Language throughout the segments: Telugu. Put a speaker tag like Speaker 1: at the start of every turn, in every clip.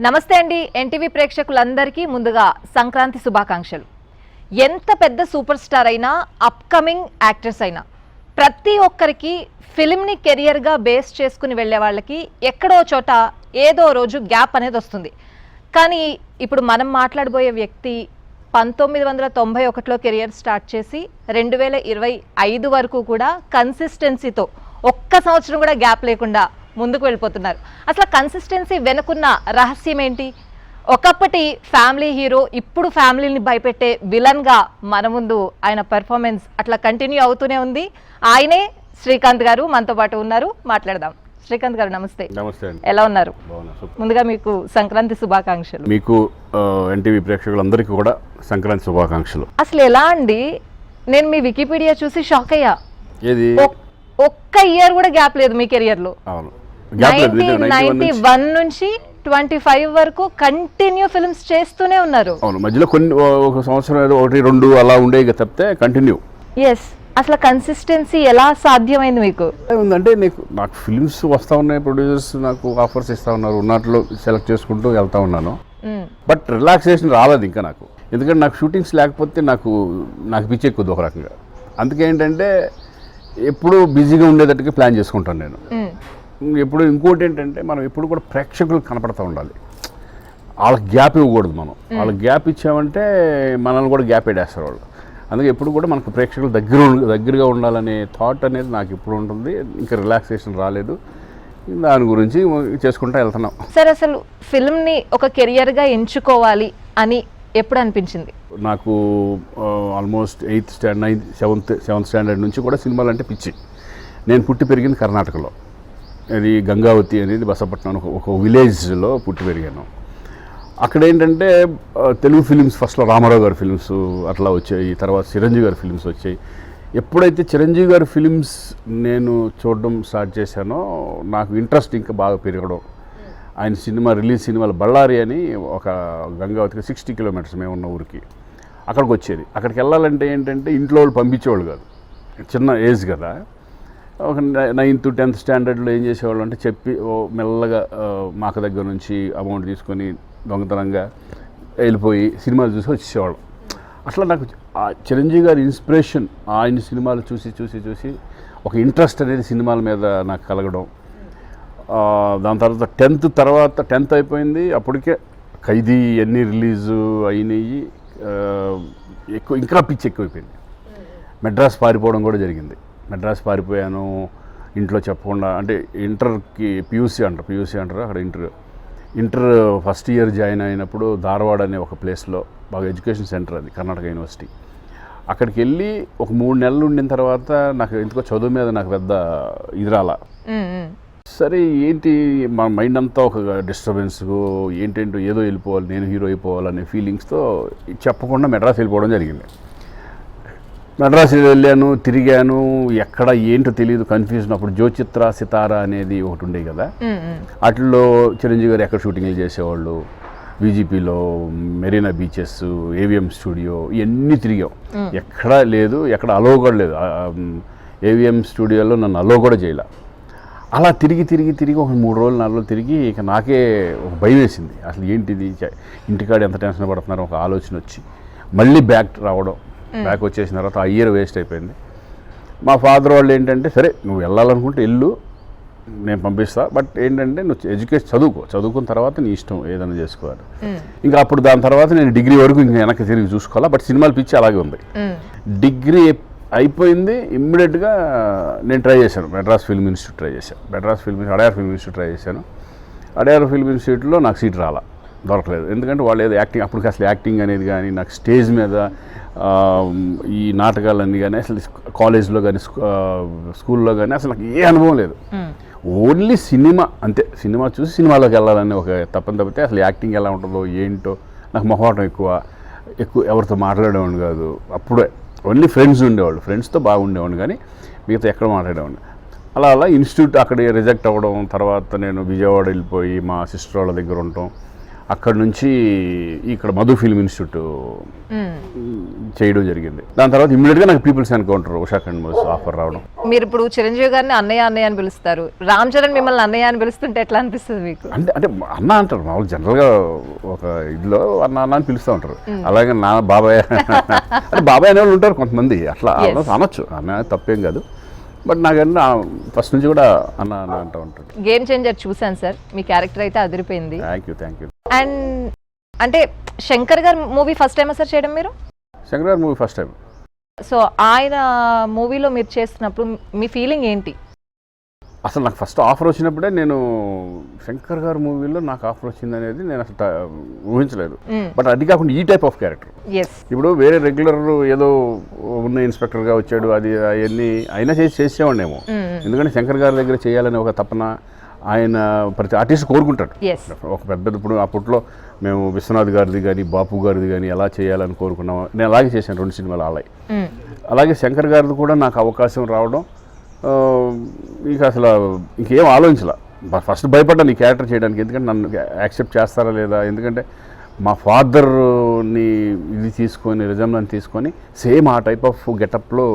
Speaker 1: నమస్తే అండి ఎన్టీవీ ప్రేక్షకులందరికీ ముందుగా సంక్రాంతి శుభాకాంక్షలు. ఎంత పెద్ద సూపర్ స్టార్ అయినా అప్కమింగ్ యాక్టర్స్ అయినా ప్రతి ఒక్కరికి ఫిల్మ్ని కెరియర్గా బేస్ చేసుకుని వెళ్ళే వాళ్ళకి ఎక్కడో చోట ఏదో రోజు గ్యాప్ అనేది వస్తుంది. కానీ ఇప్పుడు మనం మాట్లాడబోయే వ్యక్తి 1991లో కెరియర్ స్టార్ట్ చేసి 2025 వరకు కూడా కన్సిస్టెన్సీతో ఒక్క సంవత్సరం కూడా గ్యాప్ లేకుండా ముందుకు వెళ్ళిపోతున్నారు. అసలు కన్సిస్టెన్సీ వెనుకున్న రహస్యం ఏంటి? ఒకప్పటి ఫ్యామిలీ హీరో, ఇప్పుడు ఫ్యామిలీని భయపెట్టే విలన్గా మన ముందు ఆయన పెర్ఫార్మెన్స్ అట్లా కంటిన్యూ అవుతూనే ఉంది. ఆయనే శ్రీకాంత్ గారు మనతో పాటు ఉన్నారు, మాట్లాడదాం. శ్రీకాంత్ గారు నమస్తే.
Speaker 2: నమస్తే అండి.
Speaker 1: ఎలా ఉన్నారు? ముందుగా మీకు సంక్రాంతి శుభాకాంక్షలు.
Speaker 2: మీకు ఎన్టీవీ ప్రేక్షకులందరికీ కూడా సంక్రాంతి శుభాకాంక్షలు.
Speaker 1: అసలు ఎలా అండి, నేను మీ వికీపీడియా చూసి షాక్ అయ్యా.
Speaker 2: ఏది
Speaker 1: ఒక్క ఇయర్ కూడా గ్యాప్ లేదు మీ కెరియర్ లో.
Speaker 2: అవును,
Speaker 1: 91 నుంచి 25 వరకు కంటిన్యూ ఫిల్మ్స్ చేస్తూనే ఉన్నారు.
Speaker 2: అవును, మధ్యలో కొన్ని ఒక సంవత్సరం ఏదో 1-2 అలా ఉండేవి తప్పితే కంటిన్యూ.
Speaker 1: ఎస్, అసలు కన్సిస్టెన్సీ ఎలా సాధ్యమైంది మీకు?
Speaker 2: ఏముందంటే నాకు ఫిల్మ్స్ వస్తూ ఉన్నాయి, ప్రొడ్యూసర్స్ నాకు ఆఫర్స్ ఇస్తూ ఉన్నారు, ఉన్నట్లో సెలెక్ట్ చేసుకుంటూ వెళ్తూ ఉన్నాను. బట్ రిలాక్సేషన్ రాలేదు ఇంకా నాకు. ఎందుకంటే నాకు షూటింగ్స్ లేకపోతే నాకు పిచ్చి ఎక్కువ ఒక రకంగా. అందుకే ఏంటంటే ఎప్పుడు బిజీగా ఉండేటట్టుగా ప్లాన్ చేసుకుంటాను నేను. ఎప్పుడు ఇంకోటి ఏంటంటే మనం ఎప్పుడు కూడా ప్రేక్షకులు కనపడుతూ ఉండాలి, వాళ్ళకి గ్యాప్ ఇవ్వకూడదు. మనం వాళ్ళకి గ్యాప్ ఇచ్చామంటే మనల్ని కూడా గ్యాప్ పెట్టేస్తారు వాళ్ళు. అందుకే ఎప్పుడు కూడా మనకు ప్రేక్షకులు దగ్గరగా ఉండాలనే థాట్ అనేది నాకు ఇప్పుడు ఉంటుంది. ఇంకా రిలాక్సేషన్ రాలేదు, దాని గురించి చేసుకుంటూ వెళ్తున్నాం.
Speaker 1: సార్, అసలు ఫిల్మ్ని ఒక కెరియర్గా ఎంచుకోవాలి అని ఎప్పుడు అనిపించింది?
Speaker 2: నాకు almost 8th standard 7th standard నుంచి కూడా సినిమాలు అంటే పిచ్చి. నేను పుట్టి పెరిగింది కర్ణాటకలో. అది గంగావతి అనేది బసపట్నం ఒక విలేజ్లో పుట్టి పెరిగాను. అక్కడ ఏంటంటే తెలుగు ఫిలిమ్స్ ఫస్ట్లో రామారావు గారి ఫిలిమ్స్ అట్లా వచ్చాయి, తర్వాత చిరంజీవి గారి ఫిలిమ్స్ వచ్చాయి. ఎప్పుడైతే చిరంజీవి గారి ఫిలిమ్స్ నేను చూడడం స్టార్ట్ చేశానో నాకు ఇంట్రెస్ట్ ఇంకా బాగా పెరగడం. ఆయన రిలీజ్ సినిమాలు బళ్ళారి అని ఒక గంగావతికి 60 కిలోమీటర్స్ మేము ఉన్న ఊరికి అక్కడికి వచ్చేది. అక్కడికి వెళ్ళాలంటే ఏంటంటే ఇంట్లో వాళ్ళు పంపించేవాళ్ళు కాదు, చిన్న ఏజ్ కదా. ఒక 9th 10th స్టాండర్డ్లో ఏం చేసేవాళ్ళు అంటే చెప్పి మెల్లగా మాకు దగ్గర నుంచి అమౌంట్ తీసుకొని దొంగతనంగా వెళ్ళిపోయి సినిమాలు చూసి వచ్చేవాళ్ళం. అట్లా నాకు చిరంజీవి గారి ఇన్స్పిరేషన్, ఆయన సినిమాలు చూసి చూసి చూసి ఒక ఇంట్రెస్ట్ అనేది సినిమాల మీద నాకు కలగడం. దాని తర్వాత 10th అయిపోయింది, అప్పటికే ఖైదీ అన్నీ రిలీజు అయినాయి. ఇంకా పిచ్చి ఎక్కువైపోయింది. మెడ్రాస్ పారిపోవడం కూడా జరిగింది. మెడ్రాస్ పారిపోయాను ఇంట్లో చెప్పకుండా. అంటే ఇంటర్కి పియూసీ అంటారు అక్కడ. ఇంటర్ ఫస్ట్ ఇయర్ జాయిన్ అయినప్పుడు ధారవాడ అనే ఒక ప్లేస్లో బాగా ఎడ్యుకేషన్ సెంటర్, అది కర్ణాటక యూనివర్సిటీ. అక్కడికి వెళ్ళి ఒక 3 నెలలు ఉండిన తర్వాత నాకు ఎందుకో చదువు మీద నాకు పెద్ద ఇదిరాలా. సరే ఏంటి మా మైండ్ అంతా ఒక డిస్టర్బెన్స్, ఏంటంటో ఏదో వెళ్ళిపోవాలి, నేను హీరో అయిపోవాలనే ఫీలింగ్స్తో చెప్పకుండా మెడ్రాస్ వెళ్ళిపోవడం జరిగింది. మెడ్రాస్ వెళ్ళాను, తిరిగాను, ఎక్కడ ఏంటో తెలియదు, కన్ఫ్యూజన్. అప్పుడు జ్యోచిత్ర సితారా అనేది ఒకటి ఉండేవి కదా, వాటిల్లో చిరంజీవి గారు ఎక్కడ షూటింగ్లు చేసేవాళ్ళు. బీజీపీలో మెరీనా బీచెస్, ఏవిఎం స్టూడియో, ఇవన్నీ తిరిగాం. ఎక్కడా లేదు, ఎక్కడ అలో కూడా లేదు. ఏవిఎం స్టూడియోలో నన్ను అలో కూడా చేయలే. అలా తిరిగి ఒక 3 రోజులు 4 రోజులు తిరిగి ఇక నాకే ఒక భయం వేసింది. అసలు ఏంటిది, ఇంటికాడ ఎంత టెన్షన్ పడుతున్నారో ఒక ఆలోచన వచ్చి మళ్ళీ బ్యాక్ రావడం. బ్యాక్ వచ్చేసిన తర్వాత ఆ ఇయర్ వేస్ట్ అయిపోయింది. మా ఫాదర్ వాళ్ళు ఏంటంటే, సరే నువ్వు వెళ్ళాలనుకుంటే వెళ్ళు, నేను పంపిస్తా, బట్ ఏంటంటే నువ్వు చదువుకున్న తర్వాత నీ ఇష్టం ఏదైనా చేసుకోవాలి. ఇంకా అప్పుడు దాని తర్వాత నేను డిగ్రీ వరకు ఇంకా వెనక్కి తిరిగి చూసుకోవాలా. బట్ సినిమాలు పిచ్చి అలాగే ఉంది. డిగ్రీ అయిపోయింది, ఇమ్మీడియట్గా నేను ట్రై చేశాను Madras film institute Adyar film institute try చేశాను. అడయార్ ఫిల్మ్ ఇన్స్టిట్యూట్లో నాకు సీట్ దొరకలేదు. ఎందుకంటే వాళ్ళు ఏదో యాక్టింగ్, అప్పటికి అసలు యాక్టింగ్ అనేది కానీ, నాకు స్టేజ్ మీద ఈ నాటకాలన్నీ కానీ, అసలు కాలేజ్లో కానీ స్కూల్లో కానీ అసలు నాకు ఏ అనుభవం లేదు. ఓన్లీ సినిమా అంతే. సినిమా చూసి సినిమాలోకి వెళ్ళాలని ఒక తప్పితే అసలు యాక్టింగ్ ఎలా ఉంటుందో ఏంటో నాకు మొహమాటం ఎక్కువ ఎవరితో మాట్లాడేవాడిని కాదు. అప్పుడే ఓన్లీ ఫ్రెండ్స్ ఉండేవాళ్ళు, ఫ్రెండ్స్తో బాగుండేవాడిని, కానీ మిగతా ఎక్కడ మాట్లాడేవాడిని. అలా ఇన్స్టిట్యూట్ అక్కడ రిజెక్ట్ అవ్వడం. తర్వాత నేను విజయవాడ వెళ్ళిపోయి మా సిస్టర్ వాళ్ళ దగ్గర ఉండటం. అక్కడ నుంచి ఇక్కడ మధు ఫిల్మ్ ఇన్స్టిట్యూట్ చేయడం జరిగింది. దాని తర్వాత ఇమ్మీడియట్గా నాకు పీపుల్స్ ఎన్కౌంటర్ ఉషా ఖండ్మోస్ ఆఫర్ రావడం.
Speaker 1: మీరు ఇప్పుడు చిరంజీవి గారిని అన్నయ్య అన్నయ్య అని పిలుస్తారు, రామ్ చరణ్ మిమ్మల్ని అన్నయ్య అని పిలుస్తుంటే ఎట్లా అనిపిస్తుంది మీకు?
Speaker 2: అంటే అంటే అన్న అంటారు మామూలు జనరల్గా ఒక ఇదిలో అన్న అన్న అని పిలుస్తూ ఉంటారు. అలాగే నా బాబాయ్ అంటే బాబాయ్ అనే వాళ్ళు ఉంటారు కొంతమంది, అట్లా అనొచ్చు, అన్న తప్పేం కాదు. బట్ నాకన్నా ఫస్ట్ నుంచి కూడా అన్న అన్న అంటూ ఉంటాడు.
Speaker 1: గేమ్ చేంజర్ చూసాను సార్, మీ క్యారెక్టర్ అయితే అదిరిపోయింది.
Speaker 2: Thank you.
Speaker 1: అండ్ అంటే శంకర్ గారు మూవీ ఫస్ట్ టైమా సార్ చేయడం మీరు?
Speaker 2: శంకర్ గారు మూవీ ఫస్ట్ టైం. సో
Speaker 1: ఆయన మూవీలో మీరు చేస్తున్నప్పుడు మీ ఫీలింగ్ ఏంటి?
Speaker 2: అసలు నాకు ఫస్ట్ ఆఫర్ వచ్చినప్పుడే నేను శంకర్ గారు మూవీలో నాకు ఆఫర్ వచ్చింది అనేది నేను అసలు ఊహించలేదు. బట్ అది కాకుండా ఈ టైప్ ఆఫ్ క్యారెక్టర్. ఇప్పుడు వేరే రెగ్యులర్ ఏదో ఉన్న ఇన్స్పెక్టర్గా వచ్చాడు, అది అవన్నీ అయినా చేసేవాడినేమో. ఎందుకంటే శంకర్ గారి దగ్గర చేయాలని ఒక తపన ఆయన ప్రతి ఆర్టిస్ట్ కోరుకుంటాడు. ఒక పెద్ద ఇప్పుడు అప్పట్లో మేము విశ్వనాథ్ గారిది కానీ బాపు గారిది కానీ ఎలా చేయాలని కోరుకున్నాము. నేను అలాగే చేశాను 2 సినిమాలు అలాగే శంకర్ గారిది కూడా నాకు అవకాశం రావడం ఇక అసలు ఇంకేం ఆలోచించాల. ఫస్ట్ భయపడ్డాను ఈ క్యారెక్టర్ చేయడానికి, ఎందుకంటే నన్ను యాక్సెప్ట్ చేస్తారా లేదా. ఎందుకంటే మా ఫాదర్ని ఇది తీసుకొని రిజంబ్లెన్స్ తీసుకొని సేమ్ ఆ టైప్ ఆఫ్ గెటప్లో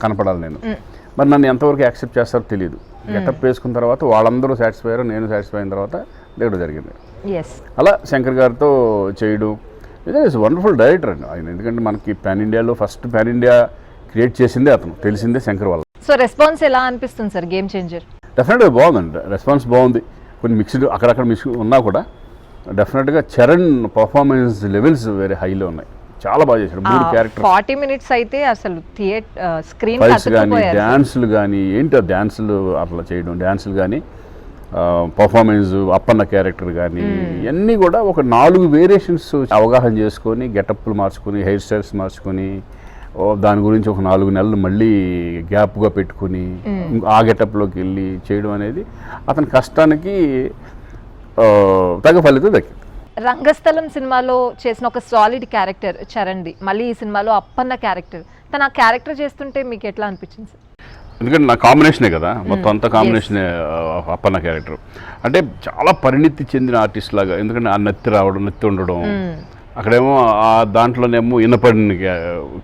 Speaker 2: కనపడాలి నేను. మరి నన్ను ఎంతవరకు యాక్సెప్ట్ చేస్తారో తెలియదు. గెటప్ వేసుకున్న తర్వాత వాళ్ళందరూ సాటిస్ఫై అయ్యారు, నేను సాటిస్ఫై అయిన తర్వాత దిగడం జరిగింది. అలా శంకర్ గారితో చేయడం ఇస్ వండర్ఫుల్ డైరెక్టర్ అండి ఆయన. ఎందుకంటే మనకి పాన్ ఇండియాలో ఫస్ట్ పాన్ ఇండియా క్రియేట్ చేసిందే అతను, తెలిసిందే శంకర్ వల్ల.
Speaker 1: సో రెస్పాన్స్ ఎలా అనిపిస్తుంది సార్ గేమ్ చేంజర్?
Speaker 2: డెఫినెట్గా బాగుందండి, రెస్పాన్స్ బాగుంది. కొన్ని మిక్స్డ్ అక్కడక్కడ మిక్స్ ఉన్నా కూడా డెఫినెట్గా చరణ్ పర్ఫార్మెన్స్ లెవెల్స్ వేరే హైలో ఉన్నాయి. చాలా బాగా చేశాడు. 3 క్యారెక్టర్
Speaker 1: 40 minutes అయితే అసలు స్క్రీన్
Speaker 2: ఫైట్స్ కానీ డ్యాన్సులు కానీ ఏంటో డ్యాన్సులు అట్లా చేయడం, డ్యాన్సులు కానీ పర్ఫార్మెన్స్ అప్పన్న క్యారెక్టర్ కానీ ఇవన్నీ కూడా ఒక 4 వేరియేషన్స్ అవగాహన చేసుకొని గెటప్లు మార్చుకొని హెయిర్ స్టైల్స్ మార్చుకొని దాని గురించి ఒక 4 నెలలు మళ్ళీ గ్యాప్గా పెట్టుకుని ఆ గెటప్లోకి వెళ్ళి చేయడం అనేది అతని కష్టానికి తగ్గ ఫలితం దక్కింది.
Speaker 1: రంగస్థలం సినిమాలో చేసిన ఒక సాలిడ్ క్యారెక్టర్ చరణ్ది, మళ్ళీ ఈ సినిమాలో అప్పన్న క్యారెక్టర్. తన ఆ క్యారెక్టర్ చేస్తుంటే మీకు ఎట్లా అనిపించింది సార్?
Speaker 2: ఎందుకంటే నా కాంబినేషనే కదా, మొత్తం అంతా కాంబినేషనే అప్పన్న క్యారెక్టర్. అంటే చాలా పరిణితి చెందిన ఆర్టిస్ట్ లాగా, ఎందుకంటే ఆ నత్తి రావడం, నత్తి ఉండడం, అక్కడేమో ఆ దాంట్లోనేమో ఇనపడిన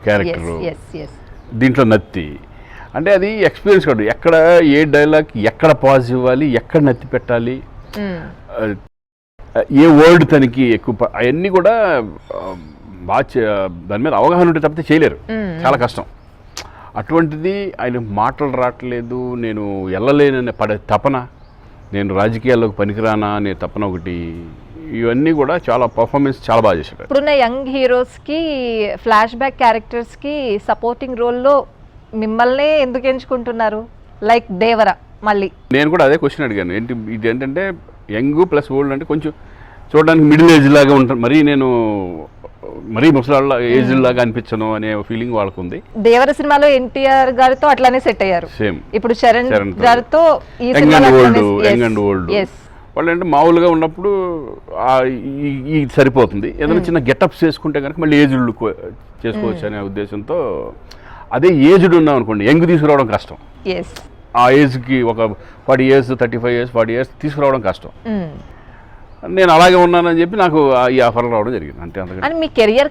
Speaker 2: క్యారెక్టరు, దీంట్లో నత్తి. అంటే అది ఎక్స్పీరియన్స్ కాదు, ఎక్కడ ఏ డైలాగ్ ఎక్కడ పాజ్ ఇవ్వాలి, ఎక్కడ నత్తి పెట్టాలి, ఏ వర్డ్ తనకి ఎక్కువ, అవన్నీ కూడా బాగా దాని మీద అవగాహన ఉంటే తప్పితే చేయలేరు, చాలా కష్టం. అటువంటిది ఆయన మాటలు రావట్లేదు, నేను వెళ్ళలేననే పడే తపన, నేను రాజకీయాల్లోకి పనికిరానా అనే తపన ఒకటి, ఇవన్నీ కూడా చాలా పర్ఫార్మెన్స్ చాలా బాగా చేశాడు.
Speaker 1: ఇప్పుడున్న యంగ్ హీరోస్కి ఫ్లాష్ బ్యాక్ క్యారెక్టర్స్కి సపోర్టింగ్ రోల్లో మిమ్మల్నే ఎందుకు ఎంచుకుంటున్నారు? లైక్ దేవర. మళ్ళీ
Speaker 2: నేను కూడా అదే క్వశ్చన్ అడిగాను, ఏంటి ఇది ఏంటంటే యంగ్ ప్లస్ ఓల్డ్ అంటే కొంచెం చూడడానికి మిడిల్ ఏజ్ లాగా ఉంటాను, మరీ ముసలాళ్ళ ఏజ్ లాగా అనిపించను అనే ఫీలింగ్ వాళ్ళకు ఉంది.
Speaker 1: దేవర సినిమాలో ఎన్టీఆర్ గారితో అట్లానే సెట్ అయ్యారు,
Speaker 2: సేమ్
Speaker 1: ఇప్పుడు చరణ్ గారితో
Speaker 2: యంగ్ అండ్ ఓల్డ్. వాళ్ళు అంటే మామూలుగా ఉన్నప్పుడు ఈ సరిపోతుంది, ఏదైనా చిన్న గెటప్స్ చేసుకుంటే కనుక మళ్ళీ ఏజ్డ్ చేసుకోవచ్చు అనే ఉద్దేశంతో. అదే ఏజ్డ్ ఉన్నాం అనుకోండి, యంగ్ తీసుకురావడం కష్టం. ఆ ఏజ్కి ఒక 40 years 35 years 40 years తీసుకురావడం కష్టం. నేను అలాగే ఉన్నానని చెప్పి నాకు ఈ ఆఫర్లు రావడం జరిగింది, అంతే.
Speaker 1: అంతకంటే మీ కెరియర్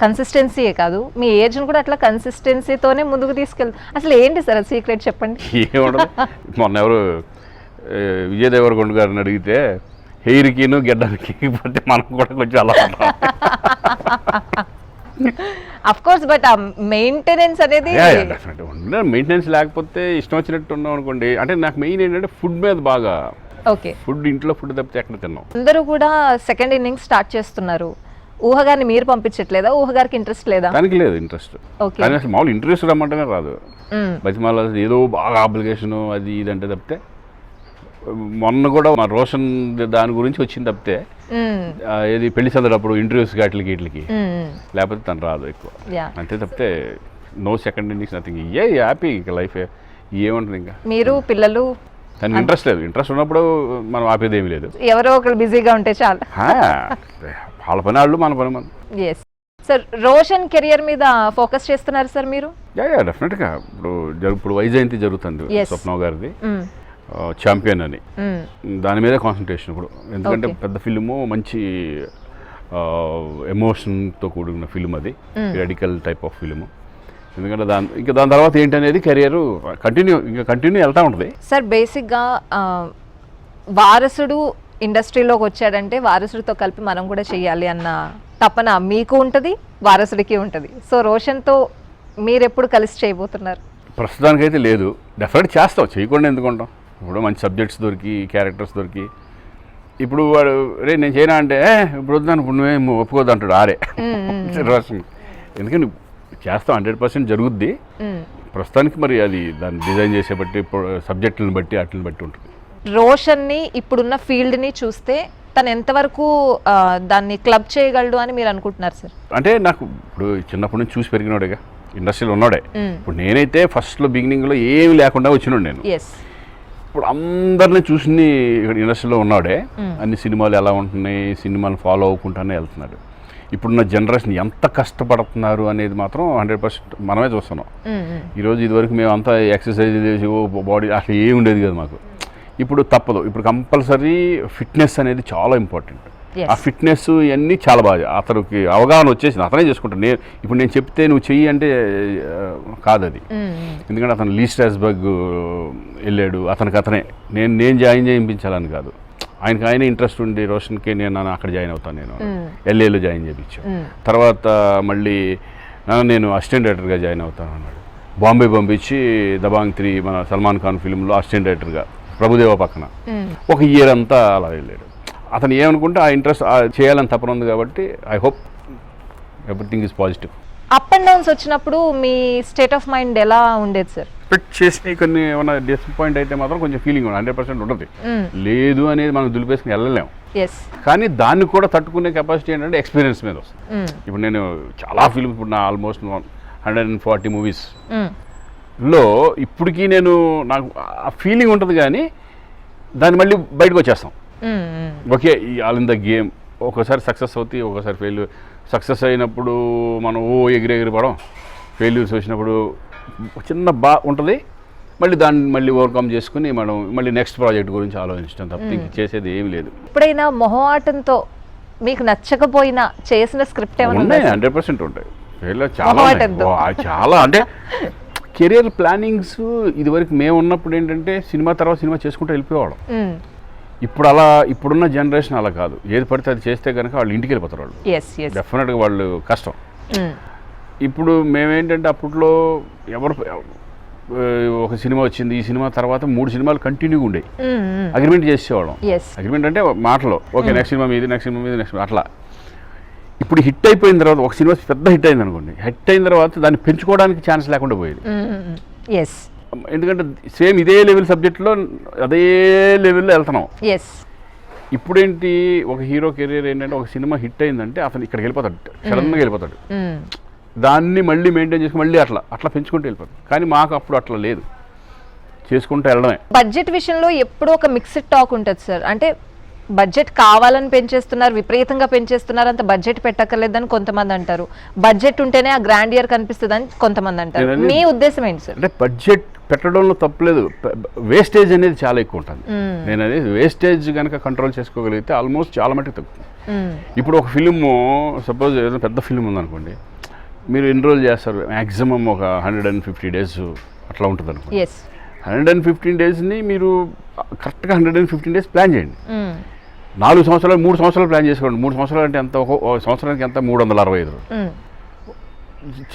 Speaker 1: కన్సిస్టెన్సీయే కాదు, మీ ఏజ్ని కూడా అట్లా కన్సిస్టెన్సీతోనే ముందుకు తీసుకెళ్తారు. అసలు ఏంటి సార్ సీక్రెట్ చెప్పండి?
Speaker 2: ఏముండదు, మొన్న ఎవరు విజయ్ దేవరకొండ గారిని అడిగితే హెయిర్కిను గెడ్డానికి పోతే మనం కూడా కొంచెం అలా
Speaker 1: అఫ్ కోర్స్, బట్ ఆ మెయింటెనెన్స్ అనేది
Speaker 2: మెయింటెనెన్స్ లేకపోతే ఇష్టం వచ్చినట్టు ఉన్నాం అనుకోండి. అంటే నాకు మెయిన్ ఏంటంటే ఫుడ్ మీద బాగా, ఫుడ్ ఇంట్లో ఫుడ్ తప్పితే ఎక్కడ తిన్నాం.
Speaker 1: అందరూ కూడా సెకండ్ ఇన్నింగ్స్ స్టార్ట్ చేస్తున్నారు, ఊహగారిని మీరు పంపించట్లేదా? ఊహగారికి ఇంట్రెస్ట్ లేదా?
Speaker 2: దానికి లేదు ఇంట్రెస్ట్, కానీ అసలు మామూలు ఇంట్రెస్ట్ రమ్మంటేనే రాదు. బతిమాల ఏదో బాగా అప్లికేషను అది ఇది అంటే తప్పితే, మొన్న కూడా మా రోషన్ దాని గురించి వచ్చింది తప్పితే, ఏది పెళ్లి చదివేటప్పుడు ఇంటర్వ్యూస్ వీటికి లేకపోతే తను రాదు ఎక్కువ, అంతే తప్పితే no second innings nothing. Happy ఇంకా లైఫ్ ఏముంటుంది. ఇంకా మీరు పిల్లలు తనకి ఇంట్రెస్ట్ లేదు, ఇంట్రెస్ట్ ఉన్నప్పుడు మనం ఆపేది ఏమీ లేదు, ఎవరో ఒకరు బిజీగా ఉంటే చాలు. వాళ్ళ పని వాళ్ళు, మన పని మనం. సార్ రోషన్ కెరియర్ మీద ఫోకస్ చేస్తున్నారు సార్ మీరు? డెఫినెట్గా. ఇప్పుడు వైజయంతి జరుగుతుంది స్వప్న గారిది, ఛాంపియన్ అని. దాని మీదే కాన్సన్ట్రేషన్ ఇప్పుడు, ఎందుకంటే పెద్ద ఫిల్ము, మంచి ఎమోషన్తో కూడిన ఫిల్మ్ అది, రెడికల్ టైప్ ఆఫ్ ఫిల్ము. ఎందుకంటే దాని తర్వాత ఏంటనేది కెరియర్ కంటిన్యూ వెళ్తూ ఉంటుంది.
Speaker 1: సార్ బేసిక్గా వారసుడు ఇండస్ట్రీలోకి వచ్చాడంటే వారసుడితో కలిపి మనం కూడా చెయ్యాలి అన్న తపన మీకు ఉంటుంది, వారసుడికి ఉంటుంది. సో రోషన్తో మీరు ఎప్పుడు కలిసి చేయబోతున్నారు?
Speaker 2: ప్రస్తుతానికైతే లేదు, డెఫినెట్ చేస్తాం, చేయకుండా ఎందుకుంటాం. ఇప్పుడు మంచి సబ్జెక్ట్స్ దొరికి, క్యారెక్టర్స్ దొరికి, ఇప్పుడు వాడు రే నేను చేయనా అంటే ఇప్పుడు వద్దాను, ఇప్పుడు నువ్వేం ఒప్పుకోద్దు అంటాడు ఆరే రోషన్. ఎందుకంటే చేస్తాం, 100% జరుగుద్ది. ప్రస్తుతానికి మరి అది దాన్ని డిజైన్ చేసే బట్టి, సబ్జెక్టులను బట్టి, వాటిని బట్టి ఉంటుంది.
Speaker 1: రోషన్ని ఇప్పుడున్న ఫీల్డ్ని చూస్తే తను ఎంతవరకు దాన్ని క్లబ్ చేయగలడు అని మీరు అనుకుంటున్నారు సార్? అంటే
Speaker 2: నాకు ఇప్పుడు చిన్నప్పటి నుంచి చూసి పెరిగినోడేగా, ఇండస్ట్రీలో ఉన్నాడే. ఇప్పుడు నేనైతే ఫస్ట్లో బిగినింగ్లో ఏమి లేకుండా వచ్చినాడు నేను. ఇప్పుడు అందరినీ చూసి ఇండస్ట్రీలో ఉన్నాడే, అన్ని సినిమాలు ఎలా ఉంటున్నాయి, సినిమాలు ఫాలో అవ్వకుండానే వెళ్తున్నాడు. ఇప్పుడున్న జనరేషన్ ఎంత కష్టపడుతున్నారు అనేది మాత్రం 100% మనమే చూస్తున్నాం. ఈరోజు ఇదివరకు మేము అంతా ఎక్సర్సైజ్ చేసి బాడీ అసలు ఏమి ఉండేది కదా మాకు. ఇప్పుడు తప్పదు, ఇప్పుడు కంపల్సరీ ఫిట్నెస్ అనేది చాలా ఇంపార్టెంట్. ఆ ఫిట్నెస్ ఇవన్నీ చాలా బాగా అతనికి అవగాహన వచ్చేసింది, అతనే చేసుకుంటాను. ఇప్పుడు నేను చెప్తే నువ్వు చెయ్యి అంటే కాదు అది. ఎందుకంటే అతను లీస్ట్ యాస్బర్గ్ వెళ్ళాడు, అతనే నేను జాయిన్ చేయించాలని కాదు, ఆయన ఇంట్రెస్ట్ ఉండి రోషన్కి నేను అక్కడ జాయిన్ అవుతాను, నేను LAలో జాయిన్ చేయించాను. తర్వాత మళ్ళీ నేను అసిస్టెంట్ డైరెక్టర్గా జాయిన్ అవుతాను అన్నాడు. బాంబే పంపించి దబాంగ్ 3 మన సల్మాన్ ఖాన్ ఫిల్మ్లో అసిస్టెంట్ డైరెక్టర్గా ప్రభుదేవ పక్కన ఒక ఇయర్ అంతా అలా వెళ్ళాడు. అతను ఏమనుకుంటే ఆ ఇంట్రెస్ట్ చేయాలని తపన ఉంది కాబట్టి I hope everything is positive.
Speaker 1: Up and downs వచ్చినప్పుడు మీ స్టేట్ ఆఫ్ మైండ్ ఎలా ఉండేది సార్?
Speaker 2: ఎక్స్పెక్ట్ చేసి కొన్ని ఏమైనా డిసప్పాయింట్ అయితే మాత్రం కొంచెం ఫీలింగ్ 100% ఉంటుంది. లేదు అనేది మనం దులిపేసుకుని వెళ్ళలేము, కానీ దాన్ని కూడా తట్టుకునే కెపాసిటీ ఏంటంటే ఎక్స్పీరియన్స్ మీద వస్తుంది. ఇప్పుడు నేను చాలా ఫిల్మ్, ఇప్పుడు నా ఆల్మోస్ట్ 140 మూవీస్ లో ఇప్పటికీ నాకు ఆ ఫీలింగ్ ఉంటుంది, కానీ దాన్ని మళ్ళీ బయటకు వచ్చేస్తాం. Okay, all in the game. ఒక్కోసారి సక్సెస్ అవుతాయి, ఒక్కోసారి ఫెయిల్యూర్. సక్సెస్ అయినప్పుడు మనం ఎగిరి పడం, ఫెయిల్యూర్స్ వచ్చినప్పుడు చిన్న ఉంటుంది, దాన్ని ఓవర్కమ్ చేసుకుని మనం మళ్ళీ నెక్స్ట్ ప్రాజెక్ట్ గురించి ఆలోచించడం తప్ప చేసేది ఏమి లేదు.
Speaker 1: ఎప్పుడైనా మొహమాటంతో మీకు నచ్చకపోయినా చేసిన స్క్రిప్ట్ ఏమైనా?
Speaker 2: 100% ఉంటాయి. చాలా అంటే కెరియర్ ప్లానింగ్స్ ఇదివరకు మేము ఉన్నప్పుడు ఏంటంటే సినిమా తర్వాత సినిమా చేసుకుంటూ వెళ్ళిపోయేవాళ్ళం. ఇప్పుడు ఇప్పుడున్న జనరేషన్ అలా కాదు, ఏది పడితే అది చేస్తే కనుక వాళ్ళు ఇంటికి వెళ్ళిపోతారు, వాళ్ళు డెఫినెట్గా వాళ్ళు కష్టం. ఇప్పుడు మేమేంటంటే అప్పట్లో ఒక సినిమా వచ్చింది, ఈ సినిమా తర్వాత 3 సినిమాలు కంటిన్యూగా ఉండేవి, అగ్రిమెంట్ చేసేవాళ్ళం. అగ్రిమెంట్ అంటే మాటలో ఓకే నెక్స్ట్ సినిమా మీది, నెక్స్ట్ సినిమా మీది, నెక్స్ట్ అట్లా. ఇప్పుడు హిట్ అయిపోయిన తర్వాత ఒక సినిమా పెద్ద హిట్ అయింది అనుకోండి, హిట్ అయిన తర్వాత దాన్ని పెంచుకోవడానికి ఛాన్స్ లేకుండా పోయేది. ఎందుకంటే సేమ్ ఇదే లెవెల్ సబ్జెక్ట్లో అదే లెవెల్లో వెళ్తున్నాం. ఇప్పుడేంటి, ఒక హీరో కెరీర్ ఏంటంటే ఒక సినిమా హిట్ అయిందంటే అతను ఇక్కడికి వెళ్ళిపోతాడు, సడన్గా వెళ్ళిపోతాడు, దాన్ని మళ్ళీ మెయింటైన్ చేసుకుని మళ్ళీ అట్లా పెంచుకుంటూ వెళ్ళిపోతాడు. కానీ మాకు అప్పుడు అట్లా లేదు, చేసుకుంటూ వెళ్ళడమే.
Speaker 1: బడ్జెట్ విషయంలో ఎప్పుడూ ఒక మిక్స్డ్ టాక్ ఉంటుంది సార్. అంటే బడ్జెట్ కావాలని పెంచేస్తున్నారు, విపరీతంగా పెంచేస్తున్నారు, అంత బడ్జెట్ పెట్టక్కర్లేదని కొంతమంది అంటారు, బడ్జెట్ ఉంటేనే ఆ గ్రాండ్ ఇయర్ కనిపిస్తుంది అని కొంతమంది అంటారు. మీ ఉద్దేశం ఏంటి సార్?
Speaker 2: అంటే బడ్జెట్ పెట్టడంలో తప్పలేదు, వేస్టేజ్ అనేది చాలా ఎక్కువ ఉంటుంది. నేను అనేది వేస్టేజ్ కనుక కంట్రోల్ చేసుకోగలిగితే ఆల్మోస్ట్ చాలా మటుకు తగ్గుతుంది. ఇప్పుడు ఒక ఫిలిము సపోజ్ ఏదైనా పెద్ద ఫిలిం ఉందనుకోండి, మీరు ఎన్రోల్ చేస్తారు మ్యాక్సిమం ఒక 150 days అట్లా ఉంటుంది అనుకోండి. 115 daysని మీరు కరెక్ట్గా 115 days ప్లాన్ చేయండి. 4 సంవత్సరాలు 3 సంవత్సరాలు ప్లాన్ చేసుకోండి. 3 సంవత్సరాలు అంటే ఎంత, ఒక సంవత్సరానికి ఎంత 365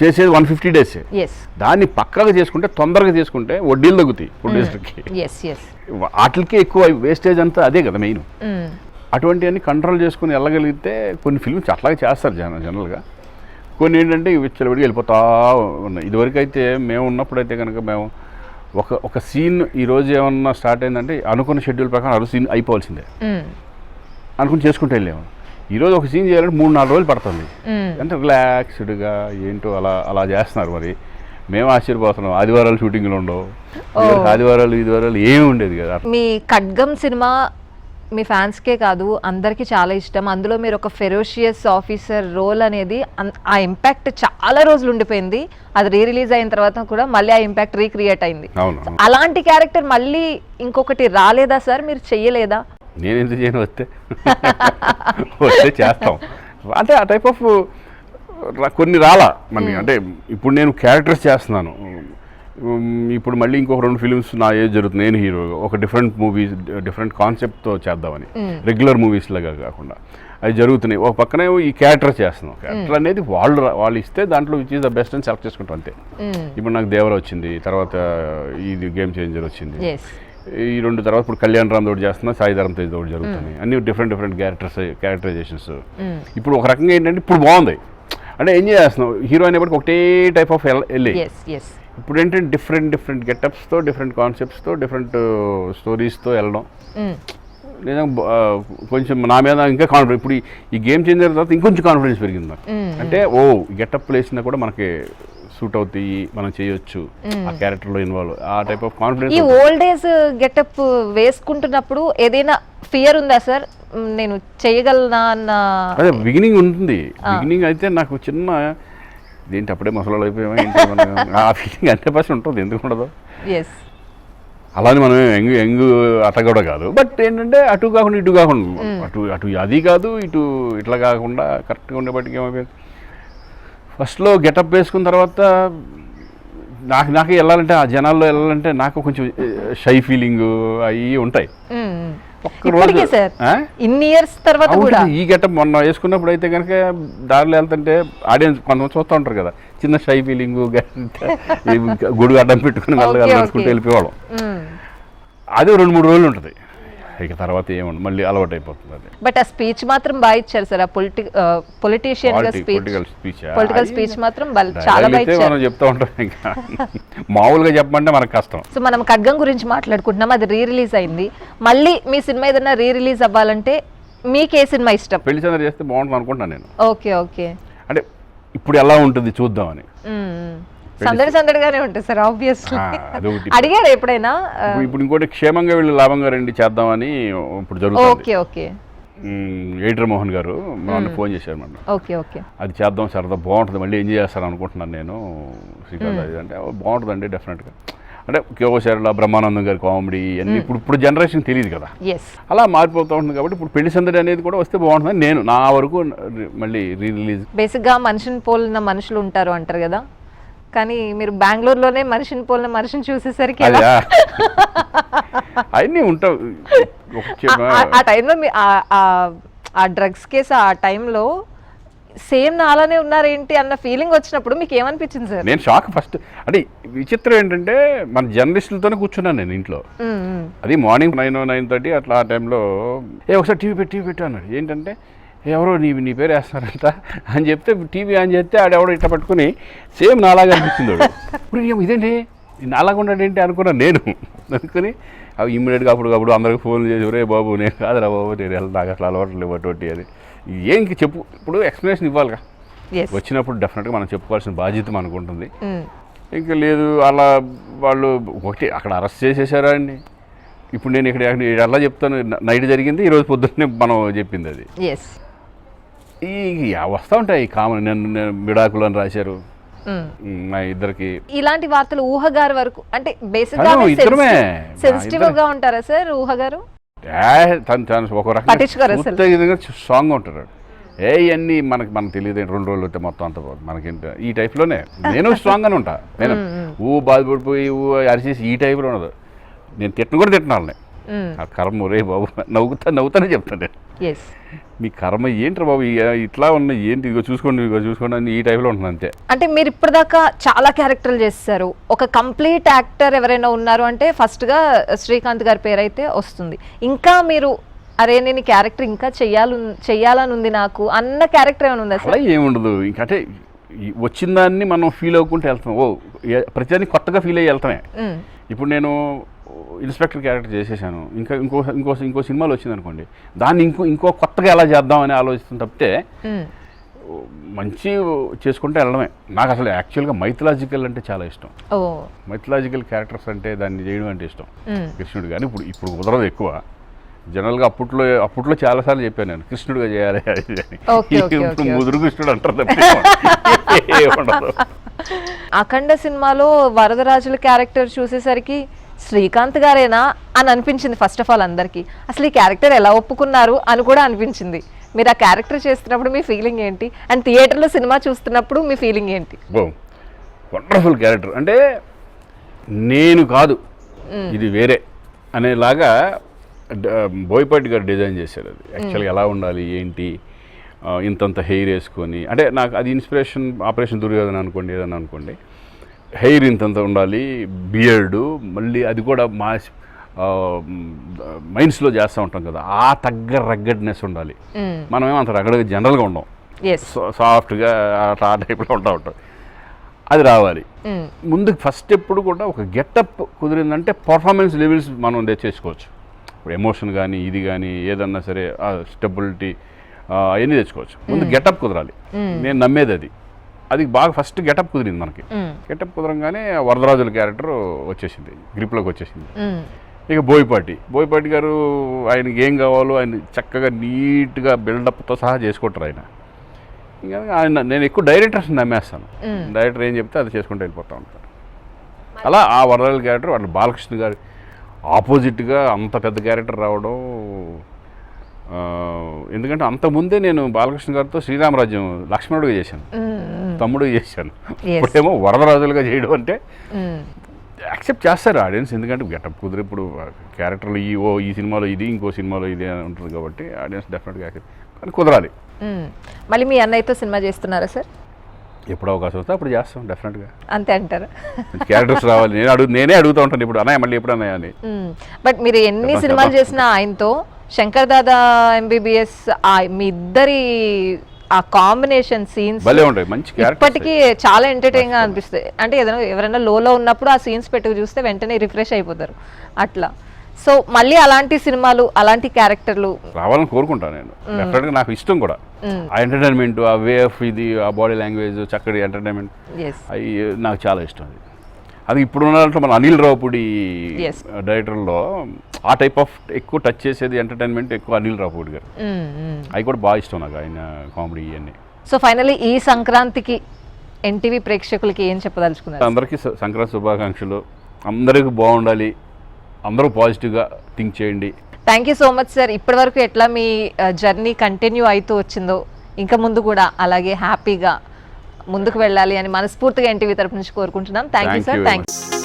Speaker 2: చేసేది 150 days. దాన్ని పక్కాగా చేసుకుంటే, తొందరగా చేసుకుంటే వడ్డీలు తగ్గుతాయి ప్రొడ్యూసర్కి. వాటికి ఎక్కువ వేస్టేజ్ అంతా అదే కదా మెయిన్. అటువంటివన్నీ కంట్రోల్ చేసుకుని వెళ్ళగలిగితే కొన్ని ఫిల్మ్స్ అట్లాగే చేస్తారు జనరల్గా. కొన్ని ఏంటంటే విచ్చలవిడిగా వెళ్ళిపోతా ఉన్నాయి. ఇదివరకు అయితే మేము ఉన్నప్పుడైతే కనుక మేము ఒక సీన్ ఈరోజు ఏమన్నా స్టార్ట్ అయిందంటే అనుకున్న షెడ్యూల్ ప్రకారం సీన్ అయిపోవాల్సిందే అనుకుని చేసుకుంటూ వెళ్ళాము. ఈరోజు ఒక సీన్ చేయాలంటే 3-4 రోజులు పడుతుంది. అంటే రిలాక్స్డ్గా ఏంటో అలా చేస్తున్నారు. మరి మేము ఆశ్చర్యపోతున్నాం. ఆదివారాలు షూటింగ్లు ఉండవు, ఆదివారాలు ఏమి ఉండేది కదా.
Speaker 1: మీ ఖడ్గం సినిమా మీ ఫ్యాన్స్కే కాదు అందరికీ చాలా ఇష్టం. అందులో మీరు ఒక ఫెరోషియస్ ఆఫీసర్ రోల్ అనేది ఆ ఇంపాక్ట్ చాలా రోజులు ఉండిపోయింది. అది రిలీజ్ అయిన తర్వాత కూడా మళ్ళీ ఆ ఇంపాక్ట్ రీక్రియేట్ అయింది. అలాంటి క్యారెక్టర్ మళ్ళీ ఇంకొకటి రాలేదా సార్, మీరు చెయ్యలేదా?
Speaker 2: నేను ఎందుకు చేయను, వస్తే చేస్తాం. అంటే ఆ టైప్ ఆఫ్ కొన్ని రాలా మనకి. అంటే ఇప్పుడు నేను క్యారెక్టర్స్ చేస్తున్నాను, ఇప్పుడు మళ్ళీ ఇంకొక 2 ఫిలిమ్స్ నా ఏజ్ జరుగుతుంది, నేను హీరో, ఒక డిఫరెంట్ మూవీస్ డిఫరెంట్ కాన్సెప్ట్తో చేద్దామని, రెగ్యులర్ మూవీస్ లాగా కాకుండా అవి జరుగుతున్నాయి. ఒక పక్కనే ఈ క్యారెక్టర్ చేస్తున్నాం. క్యారెక్టర్ అనేది వాళ్ళు ఇస్తే దాంట్లో విచ్ ఈస్ ద బెస్ట్ అని సెలెక్ట్ చేసుకుంటాం అంతే. ఇప్పుడు నాకు దేవర వచ్చింది, తర్వాత ఇది గేమ్ చేంజర్ వచ్చింది, ఈ 2 తర్వాత ఇప్పుడు కళ్యాణ్ రామ్ తోటి చేస్తున్నా, సాయిధరం తేజ్ తోటి జరుగుతున్నాయి. అన్ని డిఫరెంట్ క్యారెక్టరైజేషన్స్. ఇప్పుడు ఒక రకంగా ఏంటంటే ఇప్పుడు బాగుంది అంటే ఎంజాయ్ చేస్తున్నాం. హీరో అనేప్పటికి ఒకటే టైప్ ఆఫ్ వెళ్ళి, ఇప్పుడు ఏంటంటే డిఫరెంట్ గెటప్స్తో, డిఫరెంట్ కాన్సెప్ట్స్తో, డిఫరెంట్ స్టోరీస్తో వెళ్ళడం నిజంగా కొంచెం నా మీద ఇంకా కాన్ఫిడెన్స్. ఇప్పుడు ఈ గేమ్ చేంజర్ తర్వాత ఇంకొంచెం కాన్ఫిడెన్స్ పెరిగింది నాకు. అంటే గెటప్ వేసినా కూడా మనకి సూట్ అవుతాయి, మనం చేయొచ్చు, ఆ క్యారెక్టర్లో ఇన్వాల్వ్, ఆ టైప్ ఆఫ్ కాన్ఫిడెన్స్.
Speaker 1: ఈ ఓల్డ్ ఏజ్ గెటప్ వేసుకుంటున్నప్పుడు ఏదైనా ఫియర్ ఉందా సార్, నేను చేయగలనా అన్న?
Speaker 2: అదే బిగినింగ్ ఉంటుంది. బిగినింగ్ అయితే నాకు చిన్న ఇదేంటి అప్పుడే ముసలాళ్ళు అయిపోయామా ఏంటి ఆ ఫీలింగ్ 100% ఉంటుంది, ఎందుకు ఉండదు. అలానే మనం యంగ్ అట్ట కూడా కాదు, బట్ ఏంటంటే అటు కాకుండా ఇటు కాకుండా, అటు అది కాదు ఇటు ఇట్లా కాకుండా కరెక్ట్గా ఉండేపటికి ఏమైపోయింది. ఫస్ట్లో గెటప్ వేసుకున్న తర్వాత నాకు వెళ్ళాలంటే, ఆ జనాల్లో వెళ్ళాలంటే నాకు కొంచెం షై ఫీలింగ్ అవి ఉంటాయి.
Speaker 1: ఇన్ని ఇయర్స్ తర్వాత కూడా
Speaker 2: ఈ గెటప్ మొన్న వేసుకున్నప్పుడు అయితే కనుక దారిలో వెళ్తుంటే ఆడియన్స్ కొంతమంది చూస్తూ ఉంటారు కదా, చిన్న షై ఫీలింగ్, గుడి అడ్డం పెట్టుకుని వెళ్ళుకుంటూ వెళ్ళిపోవడం. అది 2-3 రోజులు ఉంటుంది, ఇక తర్వాత ఏముంది మళ్ళీ అలవాటు అయిపోతుంది. అది
Speaker 1: బట్ ఆ స్పీచ్ మాత్రం బాగా ఇచ్చారు సార్, ఆ పొలిటీషియన్ గా పొలిటికల్ స్పీచ్ మాత్రం చాలా బాగా ఇచ్చారు.
Speaker 2: మనం చెప్తా ఉంటాం, ఇంకా మామూలుగా చెప్పమంటే మనకు కష్టం.
Speaker 1: సో మనం ఖడ్గం గురించి మాట్లాడుకుంటున్నాం, అది రిలీజ్ అయింది. మళ్ళీ మీ సినిమా ఏదైనా రిలీజ్ అవ్వాలంటే మీకు ఏ సినిమా ఇష్టం?
Speaker 2: పెళ్లి చంద్ర చేస్తే బాగుంటుంది అనుకుంటున్నాను నేను.
Speaker 1: ఓకే
Speaker 2: అంటే ఇప్పుడు ఎలా ఉంటుంది చూద్దామని.
Speaker 1: సందడిగానే ఉంటుంది సార్, ఆబ్వియస్లీ. అడిగారు ఎప్పుడైనా?
Speaker 2: ఇప్పుడు ఇంకోటి క్షేమంగా వెళ్ళి లాభంగా రండి చేద్దామని ఇప్పుడు జరుగుతుంది.
Speaker 1: ఓకే
Speaker 2: ఎడిటర్ మోహన్ గారు నన్ను ఫోన్ చేశారు మేడం, అది చేద్దాం సరదా బాగుంటుంది, మళ్ళీ ఎంజాయ్ చేస్తాను అనుకుంటున్నాను నేను శ్రీకాంత్. అది అంటే బాగుంటుందండి డెఫినెట్గా. అంటే కేవశారుల బ్రహ్మానందం గారి కామెడీ అన్ని ఇప్పుడు జనరేషన్ తెలియదు కదా, అలా మారిపోతూ ఉంటుంది. కాబట్టి ఇప్పుడు పెళ్లి సందడి అనేది కూడా వస్తే బాగుంటుంది నేను నా వరకు మళ్ళీ రిలీజ్.
Speaker 1: బేసిక్గా మనిషిని పోలిన మనుషులు ఉంటారు అంటారు కదా, కానీ మీరు బెంగళూరులోనే మనిషిని పోలిన మనిషిని చూసేసరికి
Speaker 2: అవన్నీ ఉంటావు.
Speaker 1: ఆ టైంలో ఆ డ్రగ్స్ కేసు ఆ టైంలో సేమ్ నాలానే ఉన్నారేంటి అన్న ఫీలింగ్ వచ్చినప్పుడు మీకు ఏమనిపించింది సార్?
Speaker 2: నేను షాక్ ఫస్ట్. అంటే విచిత్రం ఏంటంటే మన జర్నలిస్టులతోనే కూర్చున్నాను నేను ఇంట్లో. అది మార్నింగ్ 9:30 అట్లా ఆ టైంలో ఒకసారి టీవీ పెట్టు అన్నాడు. ఏంటంటే ఎవరో నీ పేరు వేస్తున్నారంట అని చెప్తే టీవీ ఆన్ చేస్తే ఆడెవడో ఇట్లా పట్టుకుని సేమ్ నాలాగా అనిపించింది. ఇప్పుడు ఇదేంటి నాలాగా ఉన్నాడు ఏంటి అనుకున్నాను నేను. అనుకుని అవి ఇమ్మీడియట్గా అప్పుడు అందరికి ఫోన్ చేసి, ఒరే బాబు నేను కాదురా బాబు, నేను నాకు అసలు అలవాటు లేవు అటువంటి అని. ఏం చెప్పు, ఇప్పుడు ఎక్స్ప్లెనేషన్ ఇవ్వాలిగా, వచ్చినప్పుడు డెఫినెట్గా మనం చెప్పుకోవాల్సిన బాధ్యత మనకు ఉంటుంది. ఇంకా లేదు అలా వాళ్ళు ఒకటి అక్కడ అరెస్ట్ చేసేసారా అండి. ఇప్పుడు నేను ఇక్కడ అలా చెప్తాను, నైట్ జరిగింది, ఈరోజు పొద్దున్నే మనం చెప్పింది. అది ఈ వస్తూ ఉంటాయి కామన్. నేను విడాకులు అని రాశారు మా ఇద్దరికి.
Speaker 1: ఇలాంటి వార్తలు ఊహ గారి వరకు అంటే బేసిక్ గా సెన్సిటివ్ గా ఉంటారా సార్ ఊహ గారు?
Speaker 2: ఒక రకంగా స్ట్రాంగ్గా ఉంటారు. ఇవన్నీ మనకు తెలియదు, 2 రోజులు అయితే మొత్తం అంత మనకేంటి ఈ టైప్లోనే నేను స్ట్రాంగ్గానే ఉంటా. నేను బాధపడిపోయి అరిచేసి ఈ టైప్లో ఉండదు. నేను తిట్టను కూడా తిట్టినాలని ఆ కర్మ, రే బాబు నవ్వుతానే చెప్తాను నేను, మీ కర్మ ఏంటి బాబు ఇట్లా ఉన్నాయి ఏంటి, ఇగో చూసుకోండి అని ఈ టైప్లో ఉంటుంది అంతే. అంటే
Speaker 1: మీరు ఇప్పటిదాకా చాలా క్యారెక్టర్లు చేస్తారు, ఒక కంప్లీట్ యాక్టర్ ఎవరైనా ఉన్నారు అంటే ఫస్ట్గా శ్రీకాంత్ గారి పేరు అయితే వస్తుంది. ఇంకా మీరు అరే నేను క్యారెక్టర్ ఇంకా చెయ్యాలని ఉంది నాకు అన్న క్యారెక్టర్ ఏమైనా ఉందా సార్?
Speaker 2: ఏముండదు, ఇంకంటే వచ్చిన దాన్ని మనం ఫీల్ అవ్వకుంటే వెళ్తాం. ప్రతిదాన్ని కొత్తగా ఫీల్ అయ్యి వెళ్తామే. ఇప్పుడు నేను ఇన్స్పెక్టర్ క్యారెక్టర్ చేసేసాను, ఇంకో సినిమాలో వచ్చింది అనుకోండి, దాన్ని ఇంకో కొత్తగా ఎలా చేద్దాం అని ఆలోచిస్తుంది తప్పితే మంచి చేసుకుంటే వెళ్ళడమే. నాకు అసలు యాక్చువల్గా మైథలాజికల్ అంటే చాలా ఇష్టం. మైథలాజికల్ క్యారెక్టర్స్ అంటే దాన్ని చేయడం అంటే ఇష్టం. కృష్ణుడు కానీ ఇప్పుడు కుదరదు ఎక్కువ, జనరల్గా అప్పట్లో చాలాసార్లు చెప్పాను నేను కృష్ణుడిగా చేయాలి అది అని.
Speaker 1: ఓకే, ఓకే,
Speaker 2: ఇప్పుడు
Speaker 1: ఓకే.
Speaker 2: ముదురు కృష్ణుడు అంటారు తప్ప ఏముండదు.
Speaker 1: అఖండ సినిమాలో వరదరాజుల క్యారెక్టర్ చూసేసరికి శ్రీకాంత్ గారేనా అని అనిపించింది ఫస్ట్ ఆఫ్ ఆల్ అందరికీ. అసలు ఈ క్యారెక్టర్ ఎలా ఒప్పుకున్నారు అని కూడా అనిపించింది. మీరు ఆ క్యారెక్టర్ చేస్తున్నప్పుడు మీ ఫీలింగ్ ఏంటి, అండ్ థియేటర్లో సినిమా చూస్తున్నప్పుడు మీ ఫీలింగ్ ఏంటి?
Speaker 2: Wonderful character. అంటే నేను కాదు ఇది వేరే అనేలాగా బోయపాటి గారు డిజైన్ చేశారు. అది యాక్చువల్గా ఎలా ఉండాలి ఏంటి, ఇంతంత హెయిర్ వేసుకొని, అంటే నాకు అది ఇన్స్పిరేషన్ ఆపరేషన్ దుర్యోధన అనుకోండి, ఏదన్నా అనుకోండి, హెయిర్ ఇంతంత ఉండాలి, బియర్డు, మళ్ళీ అది కూడా మా మైండ్స్లో చేస్తూ ఉంటాం కదా, ఆ తగ్గ రగ్గడ్నెస్ ఉండాలి. మనమేమో అంత రగ్గడగా జనరల్గా ఉండం, సాఫ్ట్గా ఆ టైప్లో ఉంటాం. అది రావాలి. ముందుకు ఫస్ట్ ఎప్పుడు కూడా ఒక గెటప్ కుదిరిందంటే పర్ఫార్మెన్స్ లెవెల్స్ మనం తెచ్చేసుకోవచ్చు. ఇప్పుడు ఎమోషన్ కానీ ఇది కానీ ఏదన్నా సరే స్టెబిలిటీ అవన్నీ తెచ్చుకోవచ్చు. ముందు గెటప్ కుదరాలి. నేను నమ్మేది అది బాగా ఫస్ట్ గెటప్ కుదిరింది మనకి. గెటప్ కుదరంగానే వరదరాజుల క్యారెక్టర్ వచ్చేసింది, గ్రిప్లోకి వచ్చేసింది. ఇక బోయపాటి గారు ఆయనకి ఏం కావాలో ఆయన చక్కగా నీట్గా బిల్డప్తో సహా చేసుకుంటారు ఆయన. ఇంకా నేను ఎక్కువ డైరెక్టర్స్ నమ్మేస్తాను. డైరెక్టర్ ఏం చెప్తే అది చేసుకుంటూ వెళ్ళిపోతూ ఉంటాను. అలా ఆ వరదరాజుల క్యారెక్టర్ వాళ్ళు బాలకృష్ణ గారు ఆపోజిట్గా అంత పెద్ద క్యారెక్టర్ రావడం, ఎందుకంటే అంతకుముందే నేను బాలకృష్ణ గారితో శ్రీరామరాజ్యం లక్ష్మణుడిగా చేశాను, తమ్ముడిగా చేశాను. ఇప్పుడేమో వరదరాజులుగా చేయడం అంటే యాక్సెప్ట్ చేస్తారు ఆడియన్స్, ఎందుకంటే గెటప్ కుదిరి ఇప్పుడు క్యారెక్టర్లు ఈ సినిమాలో ఇది, ఇంకో సినిమాలో ఇది అని ఉంటుంది కాబట్టి ఆడియన్స్ డెఫినెట్గా యాక్సెప్ట్, కానీ కుదరాలి.
Speaker 1: మళ్ళీ మీ అన్నయ్యతో సినిమా చేస్తున్నారా సార్?
Speaker 2: ఎప్పుడు అవకాశం వస్తే అప్పుడు చేస్తాం డెఫినెట్గా.
Speaker 1: అంతే అంటారు?
Speaker 2: క్యారెక్టర్స్ రావాలి, నేనే అడుగుతూ ఉంటాను ఇప్పుడు అన్నయ్య మళ్ళీ ఎప్పుడు అన్నయ్య అని.
Speaker 1: బట్ మీరు ఎన్ని సినిమాలు చేసినా ఆయనతో శంకర్ దాదా MBBS మీ ఇద్దరి ఆ కాంబినేషన్ సీన్స్
Speaker 2: భలే ఉంటాయి, మంచి
Speaker 1: ఇప్పటికీ చాలా ఎంటర్టైనింగ్ గా అనిపిస్తాయి. అంటే ఏదైనా ఎవరైనా లోలో ఉన్నప్పుడు ఆ సీన్స్ పెట్టుకు చూస్తే వెంటనే రిఫ్రెష్ అయిపోతారు అట్లా. సో మళ్ళీ అలాంటి సినిమాలు, అలాంటి క్యారెక్టర్లు రావాలని
Speaker 2: కోరుకుంటాను నేను. డెఫినెట్గా నాకు ఇష్టం కూడా ఆ ఎంటర్టైన్మెంట్, ఆ వే ఆఫ్ ఇది, ఆ బాడీ లాంగ్వేజ్, చక్కటి ఎంటర్టైన్మెంట్, అవి నాకు చాలా ఇష్టం. అది ఇప్పుడు ఉన్నట్టు మన అనిల్ రావుపూడి డైరెక్టర్లో ఆ టైప్ ఆఫ్ ఎక్కువ టచ్ చేసేది ఎంటర్టైన్మెంట్ ఎక్కువ అనిల్ రావుపూడి గారు. అవి కూడా బాగా ఇష్టం నాకు, ఆయన కామెడీ ఇవన్నీ.
Speaker 1: సో ఫైనల్లీ ఈ సంక్రాంతికి NTV ప్రేక్షకులకి ఏం చెప్పదలుచుకున్నారు?
Speaker 2: అందరికీ సంక్రాంతి శుభాకాంక్షలు. అందరికీ బాగుండాలి, అందరూ పాజిటివ్గా థింక్ చేయండి.
Speaker 1: Thank you so much sir. ఇప్పటి వరకు ఎట్లా మీ జర్నీ కంటిన్యూ అవుతూ వచ్చిందో ఇంకా ముందు కూడా అలాగే హ్యాపీగా ముందుకు వెళ్ళాలి అని మనస్ఫూర్తిగా NTV తరపు నుంచి కోరుకుంటున్నాం. Thank you sir. Thank you.